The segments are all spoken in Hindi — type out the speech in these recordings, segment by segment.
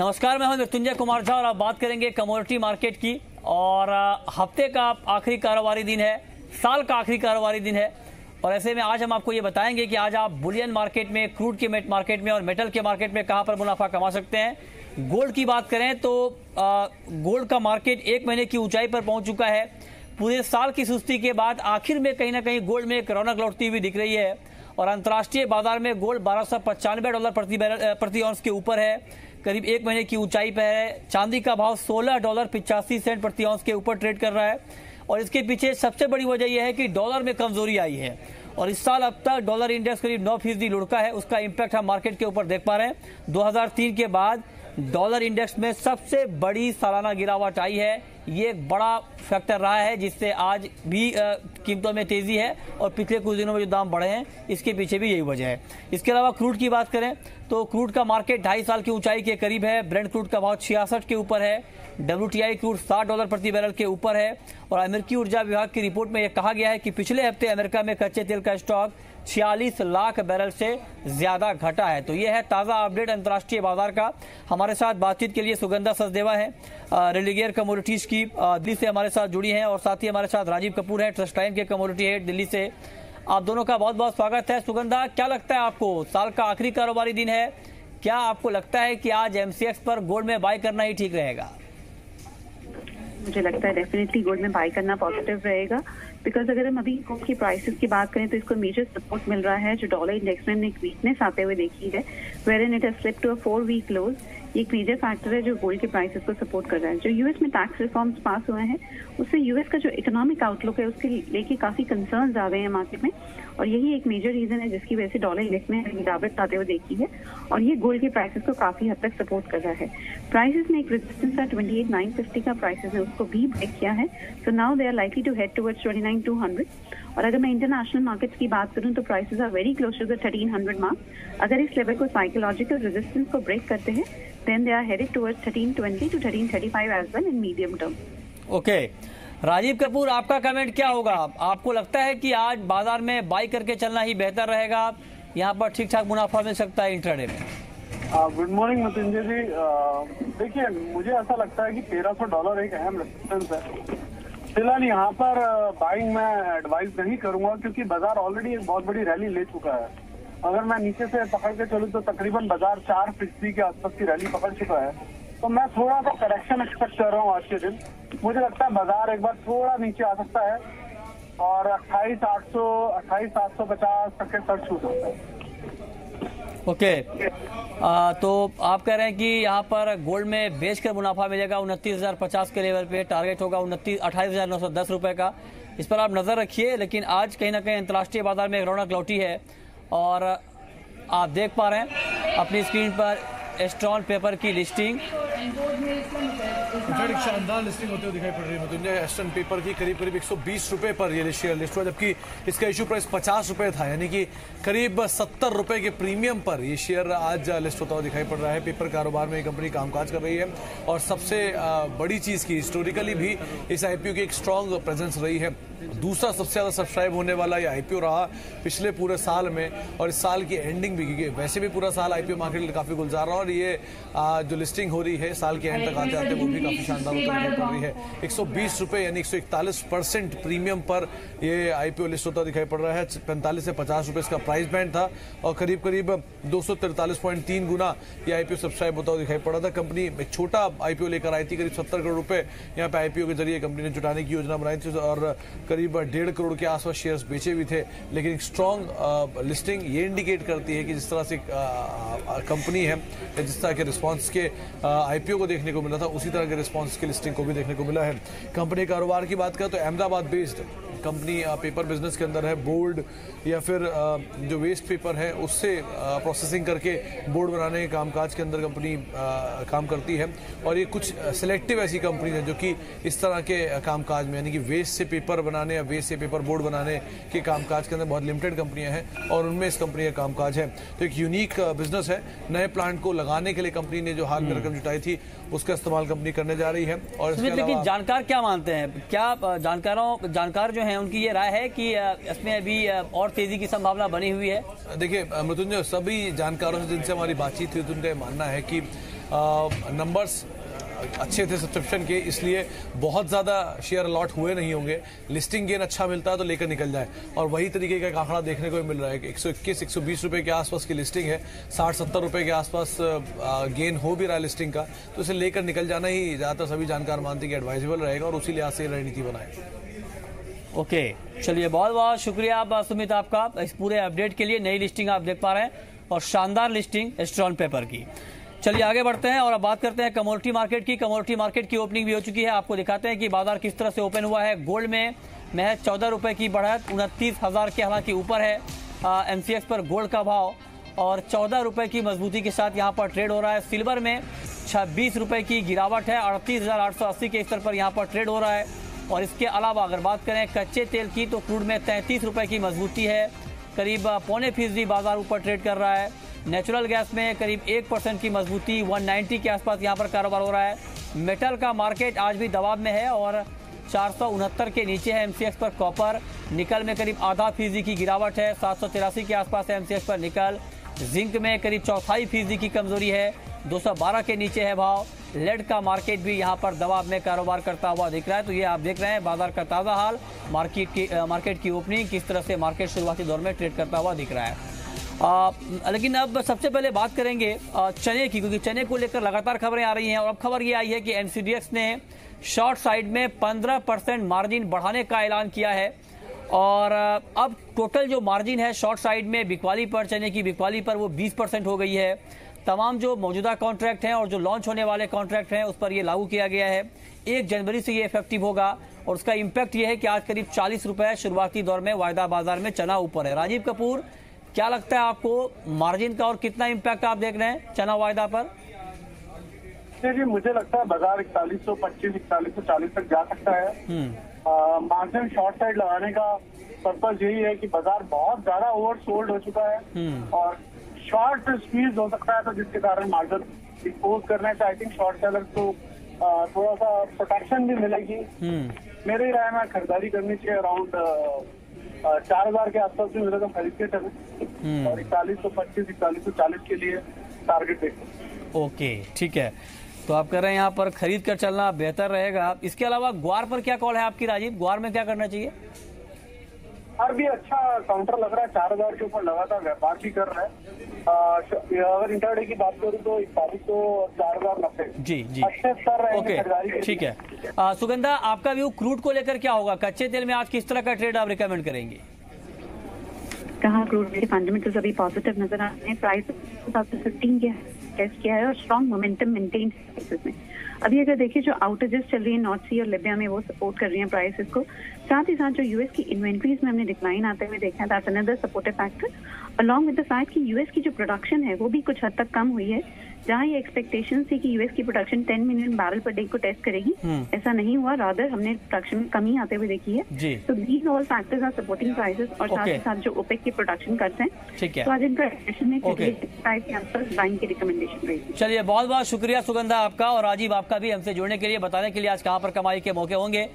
नमस्कार, मैं हूं मृत्युंजय कुमार झा और आप बात करेंगे कमोडिटी मार्केट की। और हफ्ते का आखिरी कारोबारी दिन है, साल का आखिरी कारोबारी दिन है और ऐसे में आज हम आपको ये बताएंगे कि आज आप बुलियन मार्केट में, क्रूड के मार्केट में और मेटल के मार्केट में कहां पर मुनाफा कमा सकते हैं। गोल्ड की बात करें तो गोल्ड का मार्केट 1 महीने की ऊंचाई पर पहुंच चुका है। पूरे साल की सुस्ती के बाद आखिर में कहीं ना कहीं गोल्ड में एक रौनक लौटती हुई दिख रही है और अंतर्राष्ट्रीय बाजार में गोल्ड $1295 प्रति ऑunce के ऊपर है, करीब 1 महीने की ऊंचाई पर है। चांदी का भाव $16.85 प्रति ऑunce के ऊपर ट्रेड कर रहा है और इसके पीछे सबसे बड़ी वजह यह है कि डॉलर में कमजोरी आई है और इस साल अब तक डॉलर इंडेक्स करीब 9% लुढ़का है। उसका इंपैक्ट हम मार्केट के ऊपर देख पा रहे हैं। 2003 के बाद डॉलर इंडेक्स में सबसे बड़ी सालाना गिरावट आई है। ये एक बड़ा फैक्टर रहा है जिससे आज भी कीमतों में तेजी है और पिछले कुछ दिनों में जो दाम बढ़े हैं इसके पीछे भी यही वजह है। इसके अलावा क्रूड की बात करें तो क्रूड का मार्केट 2.5 साल की ऊंचाई के करीब है। ब्रेंट क्रूड का भाव 66 के ऊपर है। WTI क्रूड $60 प्रति बैरल के ऊपर है और अमेरिकी ऊर्जा विभाग की रिपोर्ट में यह कहा गया है कि पिछले हफ्ते अमेरिका में कच्चे तेल का स्टॉक 46 लाख बैरल से ज्यादा घटा है। तो यह है ताजा अपडेट अंतर्राष्ट्रीय बाजार का। हमारे साथ बातचीत के लिए सुगंधा सचदेवा है, रेलिगेयर कमोडिटीज की दिल्ली से हमारे साथ जुड़ी हैं और साथ ही हमारे साथ राजीव कपूर हैं, ट्रस्ट टाइम के कमोडिटी हेड दिल्ली से। आप दोनों का बहुत बहुत स्वागत है। सुगंधा, क्या लगता है आपको, साल का आखिरी कारोबारी दिन है, क्या आपको लगता है कि आज MCX पर गोल्ड में बाय करना ही ठीक रहेगा? मुझे लगता है डेफिनेटली गोल्ड में बाय करना पॉजिटिव रहेगा, बिकॉज अगर हम अभी गोल्ड की प्राइसेस की बात करें तो इसको मेजर सपोर्ट मिल रहा है जो डॉलर इंडेक्स में एक वीकनेस आते हुए देखी है, wherein it has slipped to a 4-week lows. ये एक मेजर फैक्टर है जो गोल्ड के प्राइसेस को सपोर्ट कर रहा है। जो यूएस में टैक्स रिफॉर्म्स पास हुए हैं उससे यूएस का जो इकोनॉमिक आउटलुक है उसके लेके काफी कंसर्न्स आ गए हैं मार्केट में और यही एक मेजर रीजन है जिसकी वजह से डॉलर इंडेक्स में गिरावट आते हुए देखी है और ये गोल्ड के प्राइसेस को काफी हद तक सपोर्ट कर रहा है। प्राइसेस में एक रेजिस्टेंस है 28,950 का प्राइसेस है, उसको भी ब्रेक किया है। So now they are likely to head towards 29,200। और अगर मैं इंटरनेशनल मार्केट्स की बात करूं तो prices are very close to the 1300 mark. अगर इस लेवल को साइकोलॉजिकल रेजिस्टेंस को ब्रेक करते हैं then they are headed towards 1320 to 1335 as well in medium term. Okay, Rajeev Kapoor, आपका कमेंट क्या होगा? आपको लगता है कि आज बाजार में बाई करके चलना ही बेहतर रहेगा, यहाँ पर ठीक ठाक मुनाफा मिल सकता है इंट्राडे में? गुड मॉर्निंग मृत्युंजय जी। देखिए, मुझे ऐसा लगता है कि $1300 एक अहम रेजिस्टेंस है। फिलहाल यहाँ पर बाइंग मैं एडवाइस नहीं करूंगा क्योंकि बाजार ऑलरेडी एक बहुत बड़ी रैली ले चुका है। अगर मैं नीचे से पकड़ के चलूं तो तकरीबन बाजार 4% के आसपास की रैली पकड़ चुका है, तो मैं थोड़ा सा करेक्शन एक्सपेक्ट कर रहा हूँ आज के दिन। मुझे लगता है बाजार एक बार थोड़ा नीचे आ सकता है और 28,800 28,750 तक के टच छू सकता है। ओके, तो आप कह रहे हैं कि यहाँ पर गोल्ड में बेचकर मुनाफा मिलेगा 29,050 के लेवल पे, टारगेट होगा 28,910 रुपए का। इस पर आप नजर रखिए। लेकिन आज कहीं ना कहीं अंतर्राष्ट्रीय बाजार में एक रौनक लौटी है और आप देख पा रहे हैं अपनी स्क्रीन पर एस्ट्रॉन पेपर की लिस्टिंग। एक शानदार लिस्टिंग होते हुए दिखाई पड़ रही है मुझे एस्ट्रॉन पेपर की। करीब 120 रुपए पर ये शेयर लिस्ट हुआ, जबकि इसका इशू प्राइस 50 रुपए था, यानी कि करीब 70 रुपए के प्रीमियम पर ये शेयर आज लिस्ट होता हुआ दिखाई पड़ रहा है। पेपर कारोबार में ये कंपनी कामकाज कर रही है और सबसे बड़ी चीज की हिस्टोरिकली भी इस IPO की एक स्ट्रॉन्ग प्रेजेंस रही है। दूसरा सबसे ज्यादा सब्सक्राइब होने वाला ये IPO रहा पिछले पूरे साल में और इस साल की एंडिंग भी, क्योंकि वैसे भी पूरा साल IPO मार्केट में काफी गुलजार रहा और ये जो लिस्टिंग हो रही है साल के एंड तक आते आते वो भी काफी शानदार होकर पड़ रही है। 120 रुपए यानी 141% प्रीमियम पर ये IPO लिस्ट होता दिखाई पड़ रहा है। 45 से 50 रुपए इसका प्राइस बैंड था और करीब 243.3 गुना ये IPO सब्सक्राइब होता हुआ दिखाई पड़ा था। कंपनी एक छोटा IPO लेकर आई थी, करीब 70 करोड़ रुपए यहाँ पे IPO के जरिए कंपनी ने जुटाने की योजना बनाई थी और करीब 1.5 करोड़ के आसपास शेयर्स बेचे भी थे। लेकिन एक स्ट्रॉन्ग लिस्टिंग ये इंडिकेट करती है कि जिस तरह से कंपनी है, जिस तरह के रिस्पांस के IPO को देखने को मिला था उसी तरह के रिस्पांस के लिस्टिंग को भी देखने को मिला है। कंपनी कारोबार की बात करें तो Ahmedabad based company paper business के अंदर है। बोर्ड या फिर जो वेस्ट पेपर है उससे प्रोसेसिंग करके बोर्ड बनाने के कामकाज के अंदर कंपनी काम करती है और ये कुछ सिलेक्टिव ऐसी कंपनी है जो कि इस तरह के कामकाज में, यानी कि वेस्ट से पेपर बनाने या वेस्ट से पेपर बोर्ड बनाने के कामकाज के अंदर बहुत लिमिटेड कंपनियां हैं और उनमें इस कंपनी का कामकाज है। तो एक यूनिक बिजनेस है। नए प्लांट को लगाने के लिए कंपनी ने जो हाल में रकम जुटाई थी उसका इस्तेमाल कंपनी करने जा रही है। और लेकिन जानकार क्या मानते हैं, क्या जानकार जो हैं उनकी ये राय है कि इसमें अभी और तेजी की संभावना बनी हुई है? देखिए मृत्युंजय, सभी जानकारों से जिनसे हमारी बातचीत हुई तो उनका मानना है कि नंबर्स अच्छे थे सब्सक्रिप्शन के, इसलिए बहुत ज़्यादा शेयर अलॉट हुए नहीं होंगे। लिस्टिंग गेन अच्छा मिलता है तो लेकर निकल जाए, और वही तरीके का एक आंकड़ा देखने को मिल रहा है कि 121-120 रुपए के आसपास की लिस्टिंग है, 60-70 रुपए के आसपास गेन हो भी रहा है लिस्टिंग का, तो इसे लेकर निकल जाना ही ज़्यादातर सभी जानकार मानते हैं कि एडवाइजेबल रहेगा, और उसी लिहाज से रणनीति बनाए। ओके, चलिए बहुत बहुत शुक्रिया सुमित आपका इस पूरे अपडेट के लिए। नई लिस्टिंग आप देख पा रहे हैं और शानदार लिस्टिंग एस्ट्रॉन पेपर की। चलिए आगे बढ़ते हैं और अब बात करते हैं कमोडिटी मार्केट की। कमोडिटी मार्केट की ओपनिंग भी हो चुकी है, आपको दिखाते हैं कि बाजार किस तरह से ओपन हुआ है। गोल्ड में महज 14 रुपए की बढ़त, 29,000 के हालांकि ऊपर है एमसीएक्स पर गोल्ड का भाव, और 14 रुपए की मजबूती के साथ यहाँ पर ट्रेड हो रहा है। सिल्वर में 26 रुपए की गिरावट है, 38,880 के स्तर पर यहाँ पर ट्रेड हो रहा है। और इसके अलावा अगर बात करें कच्चे तेल की तो क्रूड में 33 रुपए की मजबूती है, करीब 0.25% बाजार ऊपर ट्रेड कर रहा है। नेचुरल गैस में करीब 1% की मजबूती, 190 के आसपास यहाँ पर कारोबार हो रहा है। मेटल का मार्केट आज भी दबाव में है और 469 के नीचे है एमसीएक्स पर कॉपर। निकल में करीब 0.5% की गिरावट है, 783 के आसपास है एमसीएक्स पर निकल। जिंक में करीब 0.25% की कमजोरी है, 212 के नीचे है भाव। लेड का मार्केट भी यहाँ पर दबाव में कारोबार करता हुआ दिख रहा है। तो ये आप देख रहे हैं बाजार का ताज़ा हाल, मार्केट की ओपनिंग, किस तरह से मार्केट शुरुआती दौर में ट्रेड करता हुआ दिख रहा है। लेकिन अब सबसे पहले बात करेंगे चने की, क्योंकि चने को लेकर लगातार खबरें आ रही हैं। और अब खबर ये आई है कि एनसीडीएक्स ने शॉर्ट साइड में 15% मार्जिन बढ़ाने का ऐलान किया है। और अब टोटल जो मार्जिन है शॉर्ट साइड में बिकवाली पर, चने की बिकवाली पर, वो 20% हो गई है। तमाम जो मौजूदा कॉन्ट्रैक्ट हैं और जो लॉन्च होने वाले कॉन्ट्रैक्ट हैं उस पर ये लागू किया गया है। 1 जनवरी से ये इफेक्टिव होगा और उसका इम्पैक्ट ये है कि आज करीब 40 रुपए शुरुआती दौर में वायदा बाजार में चना ऊपर है। राजीव कपूर, क्या लगता है आपको मार्जिन का और कितना इम्पैक्ट आप देख रहे हैं चना वायदा पर? जी मुझे लगता है बाजार 4125-4140 तक जा सकता है। मार्जिन शॉर्ट साइड लगाने का पर्पज यही है कि बाजार बहुत ज्यादा ओवरसोल्ड हो चुका है और शॉर्ट स्क्वीज हो सकता है, तो जिसके कारण मार्जिन डिस्पोज करने से आई थिंक शॉर्ट सेलर को थोड़ा सा प्रोटेक्शन भी मिलेगी। मेरी राय में खरीदारी करनी चाहिए अराउंड 4000 के आसपास भी मिलेगा, खरीद के चले, और 4125-4140 के लिए टारगेट देखो। ओके, ठीक है, तो आप कह रहे हैं यहाँ पर खरीद कर चलना बेहतर रहेगा। इसके अलावा ग्वार पर क्या कॉल है आपकी राजीव? ग्वार में क्या करना चाहिए? और भी अच्छा काउंटर लग रहा है, 4000 के ऊपर लगातार व्यापार भी कर रहा है। अगर इंटरडे की बात करूँ तो 4100 और 4090 जी जी अच्छे स्तर रहेंगे। ओके, ठीक है। सुगंधा, आपका व्यू क्रूड को लेकर क्या होगा? कच्चे तेल में आज किस तरह का ट्रेड आप रिकमेंड करेंगे? कहाँ क्रूड के फंडामेंटल्स अभी पॉजिटिव नजर आ रहे हैं। प्राइस 2015 के टेस्ट किया है और स्ट्रॉन्ग मोमेंटम मेंटेन में। अभी अगर देखिए जो आउटेजेस चल रही है नॉर्थ सी और लिबिया में, वो सपोर्ट कर रही हैं प्राइसेस को। साथ ही साथ जो यूएस की इन्वेंट्रीज में हमने डिक्लाइन आते हुए देखा है, that's another supportive factor, along with the fact कि यूएस की जो प्रोडक्शन है वो भी कुछ हद तक कम हुई है। जहां ये एक्सपेक्टेशन थी कि यूएस की production 10 million barrel per day को टेस्ट करेगी, ऐसा नहीं हुआ, रादर हमने प्रोडक्शन में कमी आते हुए देखी है। तो these all factors are supporting prices, और साथ ही साथ जो ओपेक की प्रोडक्शन करते हैं, तो आज इनका एक्सपेक्टेशन में प्राइस के आसपास बाइंग की रिकमेंडेशन रहेगी। चलिए, बहुत बहुत शुक्रिया सुगंधा आपका, और राजीव आपका भी हमसे जुड़ने के लिए, बताने के लिए आज कहां पर कमाई के मौके होंगे।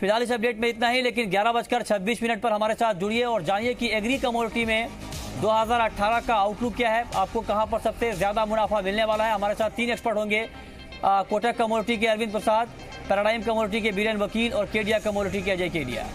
फिलहाल इस अपडेट में इतना ही, लेकिन 11:26 पर हमारे साथ जुड़िए और जानिए कि एग्री कमोडिटी में 2018 का आउटलुक क्या है, आपको कहां पर सबसे ज्यादा मुनाफा मिलने वाला है। हमारे साथ 3 एक्सपर्ट होंगे, कोटक कमोडिटी के अरविंद प्रसाद, पैराडाइम कमोडिटी के बीरेन वकील और केडिया कमोडिटी के अजय केडिया।